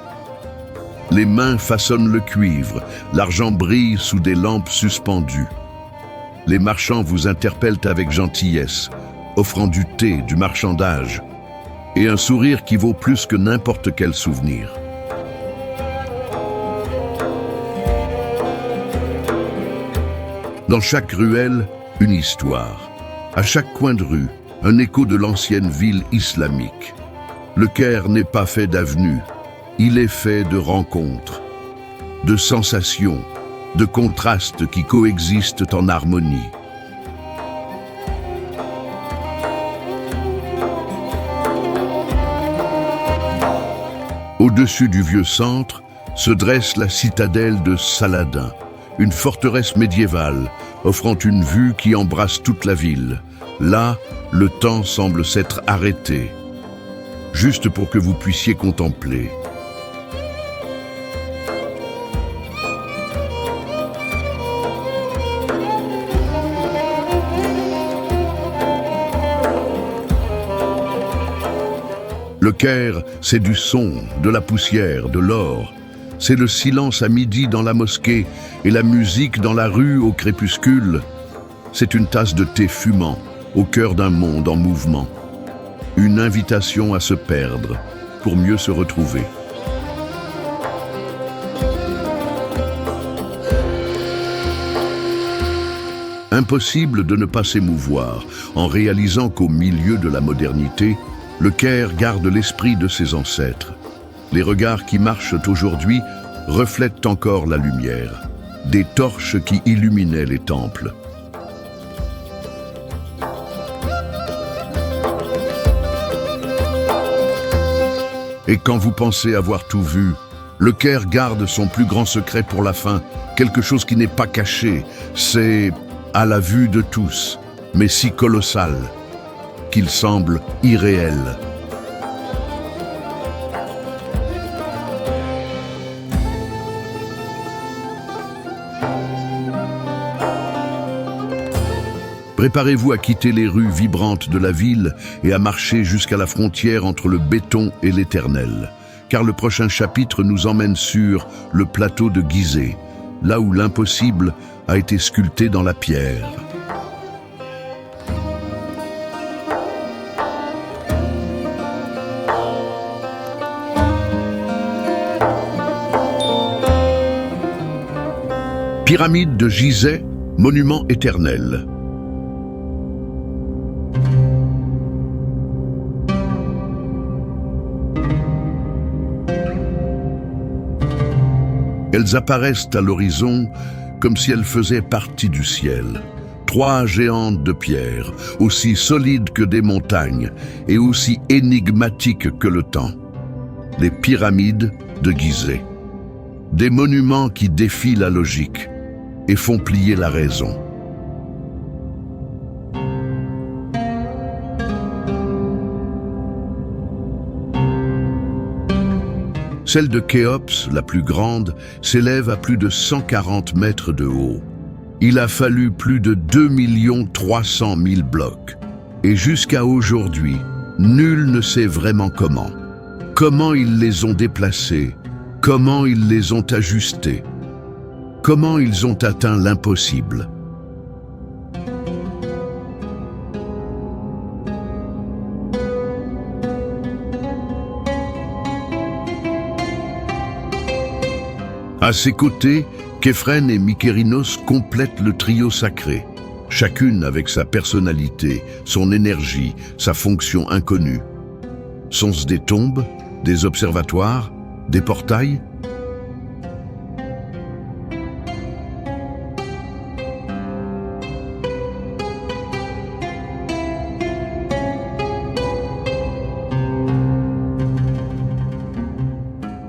Les mains façonnent le cuivre, l'argent brille sous des lampes suspendues. Les marchands vous interpellent avec gentillesse, offrant du thé, du marchandage, et un sourire qui vaut plus que n'importe quel souvenir. Dans chaque ruelle, une histoire. À chaque coin de rue, un écho de l'ancienne ville islamique. Le Caire n'est pas fait d'avenues, il est fait de rencontres, de sensations, de contrastes qui coexistent en harmonie. Au-dessus du vieux centre se dresse la citadelle de Saladin, une forteresse médiévale offrant une vue qui embrasse toute la ville. Là, le temps semble s'être arrêté, juste pour que vous puissiez contempler. Le Caire, c'est du son, de la poussière, de l'or. C'est le silence à midi dans la mosquée et la musique dans la rue au crépuscule. C'est une tasse de thé fumant, au cœur d'un monde en mouvement. Une invitation à se perdre, pour mieux se retrouver. Impossible de ne pas s'émouvoir, en réalisant qu'au milieu de la modernité, le Caire garde l'esprit de ses ancêtres. Les regards qui marchent aujourd'hui reflètent encore la lumière, des torches qui illuminaient les temples. Et quand vous pensez avoir tout vu, le Caire garde son plus grand secret pour la fin, quelque chose qui n'est pas caché. C'est à la vue de tous, mais si colossal qu'il semble irréel. Préparez-vous à quitter les rues vibrantes de la ville et à marcher jusqu'à la frontière entre le béton et l'éternel. Car le prochain chapitre nous emmène sur le plateau de Gizeh, là où l'impossible a été sculpté dans la pierre. Pyramide de Gizeh, monument éternel. Elles apparaissent à l'horizon comme si elles faisaient partie du ciel. 3 géantes de pierre, aussi solides que des montagnes et aussi énigmatiques que le temps. Les pyramides de Gizeh. Des monuments qui défient la logique et font plier la raison. Celle de Khéops, la plus grande, s'élève à plus de 140 mètres de haut. Il a fallu plus de 2 300 000 blocs. Et jusqu'à aujourd'hui, nul ne sait vraiment comment. Comment ils les ont déplacés, comment ils les ont ajustés, comment ils ont atteint l'impossible. À ses côtés, Képhren et Mykérinos complètent le trio sacré, chacune avec sa personnalité, son énergie, sa fonction inconnue. Sont-ce des tombes, des observatoires, des portails ?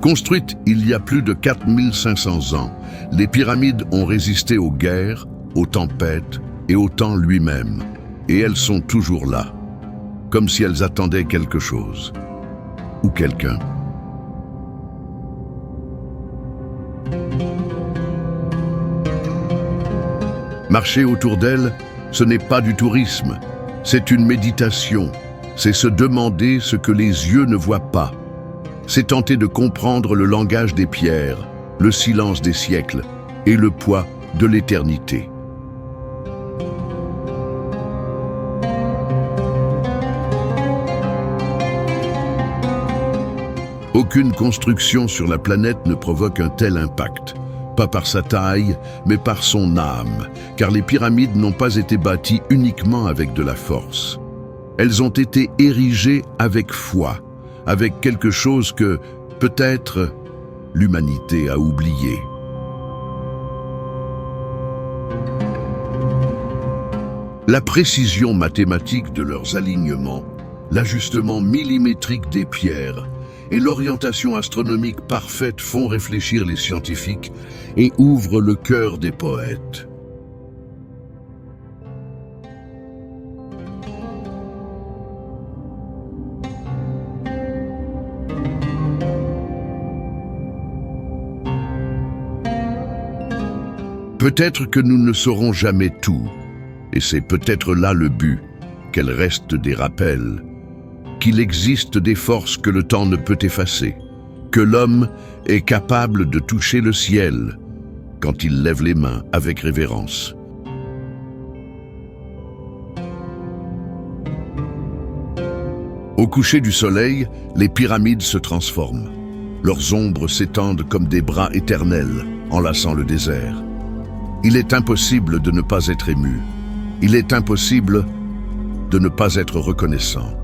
Construites il y a plus de 4500 ans, les pyramides ont résisté aux guerres, aux tempêtes et au temps lui-même. Et elles sont toujours là, comme si elles attendaient quelque chose. Ou quelqu'un. Marcher autour d'elles, ce n'est pas du tourisme, c'est une méditation. C'est se demander ce que les yeux ne voient pas. C'est tenter de comprendre le langage des pierres, le silence des siècles et le poids de l'éternité. Aucune construction sur la planète ne provoque un tel impact. Pas par sa taille, mais par son âme, car les pyramides n'ont pas été bâties uniquement avec de la force. Elles ont été érigées avec foi, avec quelque chose que, peut-être, l'humanité a oublié. La précision mathématique de leurs alignements, l'ajustement millimétrique des pierres et l'orientation astronomique parfaite font réfléchir les scientifiques et ouvrent le cœur des poètes. Peut-être que nous ne saurons jamais tout, et c'est peut-être là le but, qu'elles restent des rappels, qu'il existe des forces que le temps ne peut effacer, que l'homme est capable de toucher le ciel quand il lève les mains avec révérence. Au coucher du soleil, les pyramides se transforment. Leurs ombres s'étendent comme des bras éternels, enlaçant le désert. Il est impossible de ne pas être ému. Il est impossible de ne pas être reconnaissant.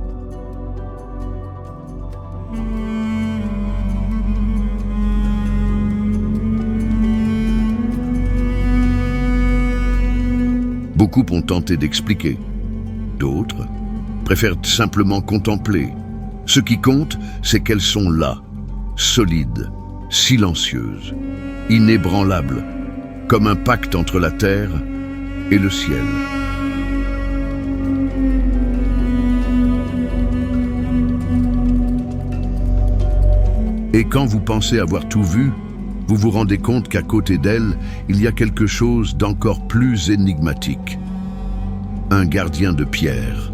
Beaucoup ont tenté d'expliquer. D'autres préfèrent simplement contempler. Ce qui compte, c'est qu'elles sont là, solides, silencieuses, inébranlables, comme un pacte entre la terre et le ciel. Et quand vous pensez avoir tout vu, vous vous rendez compte qu'à côté d'elle, il y a quelque chose d'encore plus énigmatique. Un gardien de pierre,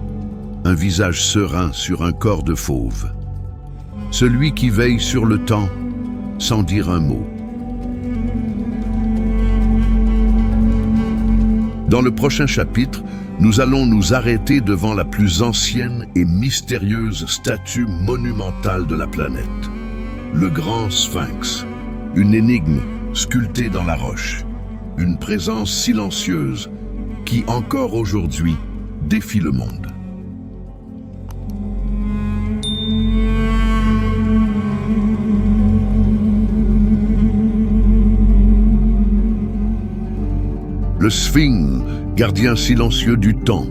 un visage serein sur un corps de fauve. Celui qui veille sur le temps sans dire un mot. Dans le prochain chapitre, nous allons nous arrêter devant la plus ancienne et mystérieuse statue monumentale de la planète. Le grand Sphinx, une énigme sculptée dans la roche, une présence silencieuse qui, encore aujourd'hui, défie le monde. Le Sphinx, gardien silencieux du temps.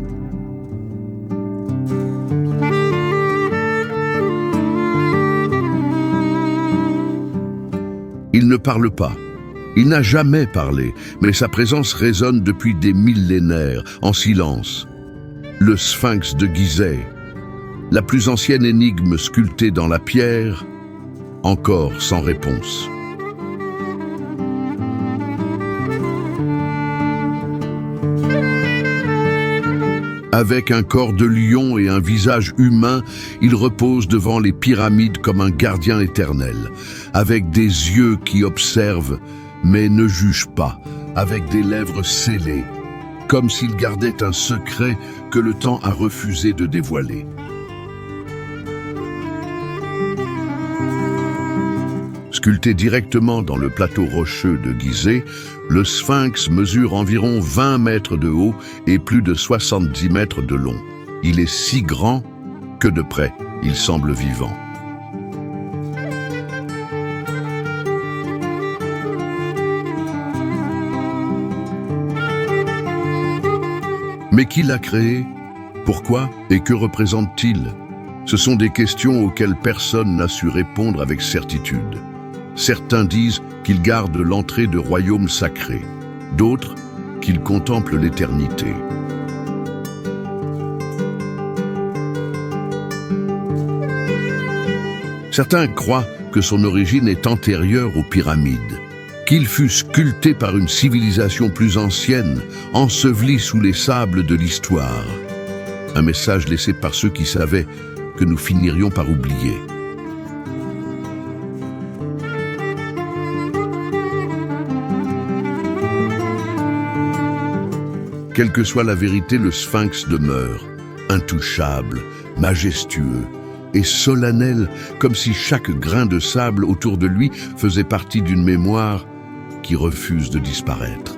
Il ne parle pas. Il n'a jamais parlé, mais sa présence résonne depuis des millénaires, en silence. Le Sphinx de Gizeh, la plus ancienne énigme sculptée dans la pierre, encore sans réponse. Avec un corps de lion et un visage humain, il repose devant les pyramides comme un gardien éternel, avec des yeux qui observent mais ne jugent pas, avec des lèvres scellées, comme s'il gardait un secret que le temps a refusé de dévoiler. Sculpté directement dans le plateau rocheux de Gizeh, le sphinx mesure environ 20 mètres de haut et plus de 70 mètres de long. Il est si grand que de près, il semble vivant. Mais qui l'a créé? Pourquoi et que représente-t-il? Ce sont des questions auxquelles personne n'a su répondre avec certitude. Certains disent qu'il garde l'entrée de royaumes sacrés, d'autres qu'il contemple l'éternité. Certains croient que son origine est antérieure aux pyramides, qu'il fut sculpté par une civilisation plus ancienne, enseveli sous les sables de l'histoire. Un message laissé par ceux qui savaient que nous finirions par oublier. Quelle que soit la vérité, le sphinx demeure, intouchable, majestueux et solennel, comme si chaque grain de sable autour de lui faisait partie d'une mémoire qui refuse de disparaître.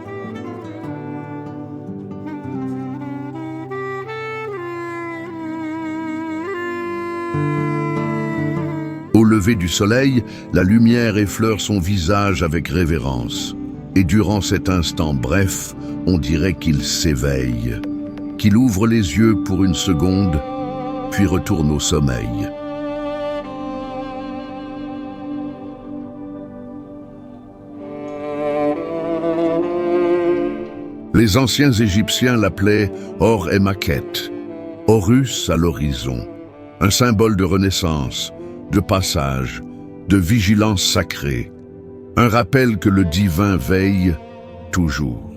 Au lever du soleil, la lumière effleure son visage avec révérence. Et durant cet instant bref, on dirait qu'il s'éveille, qu'il ouvre les yeux pour une seconde, puis retourne au sommeil. Les anciens Égyptiens l'appelaient Or-Emaket, Horus à l'horizon, un symbole de renaissance, de passage, de vigilance sacrée, un rappel que le divin veille toujours.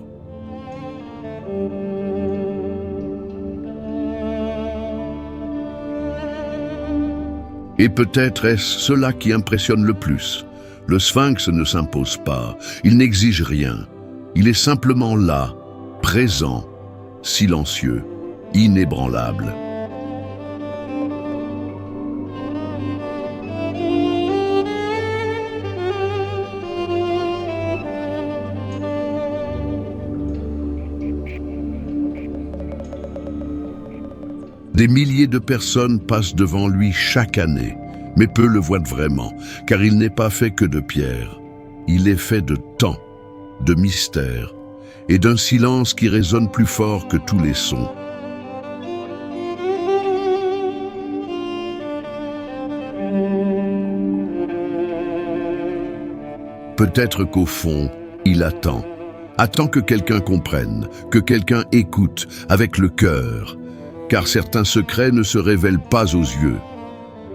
Et peut-être est-ce cela qui impressionne le plus. Le sphinx ne s'impose pas, il n'exige rien. Il est simplement là, présent, silencieux, inébranlable. Des milliers de personnes passent devant lui chaque année, mais peu le voient vraiment, car il n'est pas fait que de pierre. Il est fait de temps, de mystère, et d'un silence qui résonne plus fort que tous les sons. Peut-être qu'au fond, il attend que quelqu'un comprenne, que quelqu'un écoute avec le cœur, car certains secrets ne se révèlent pas aux yeux.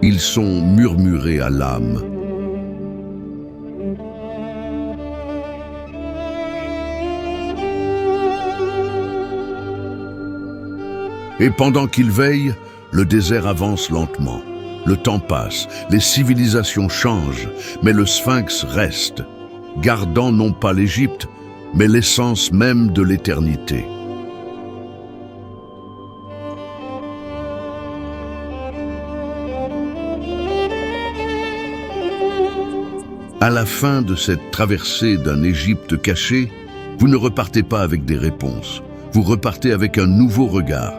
Ils sont murmurés à l'âme. Et pendant qu'il veille, le désert avance lentement. Le temps passe, les civilisations changent, mais le sphinx reste, gardant non pas l'Égypte, mais l'essence même de l'éternité. À la fin de cette traversée d'un Égypte caché, vous ne repartez pas avec des réponses, vous repartez avec un nouveau regard.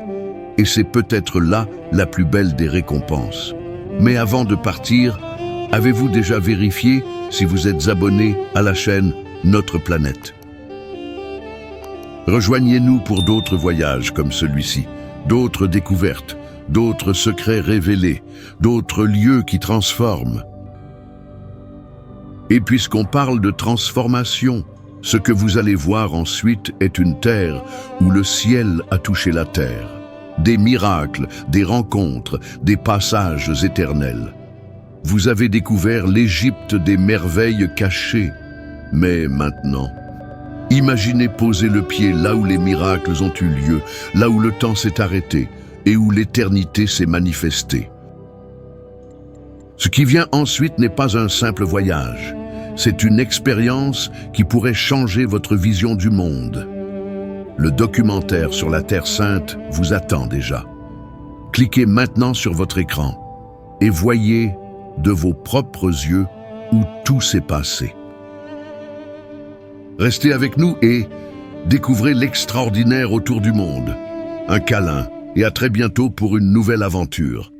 Et c'est peut-être là la plus belle des récompenses. Mais avant de partir, avez-vous déjà vérifié si vous êtes abonné à la chaîne Notre Planète? Rejoignez-nous pour d'autres voyages comme celui-ci, d'autres découvertes, d'autres secrets révélés, d'autres lieux qui transforment. Et puisqu'on parle de transformation, ce que vous allez voir ensuite est une terre où le ciel a touché la terre. Des miracles, des rencontres, des passages éternels. Vous avez découvert l'Égypte des merveilles cachées. Mais maintenant, imaginez poser le pied là où les miracles ont eu lieu, là où le temps s'est arrêté et où l'éternité s'est manifestée. Ce qui vient ensuite n'est pas un simple voyage. C'est une expérience qui pourrait changer votre vision du monde. Le documentaire sur la Terre Sainte vous attend déjà. Cliquez maintenant sur votre écran et voyez de vos propres yeux où tout s'est passé. Restez avec nous et découvrez l'extraordinaire autour du monde. Un câlin et à très bientôt pour une nouvelle aventure.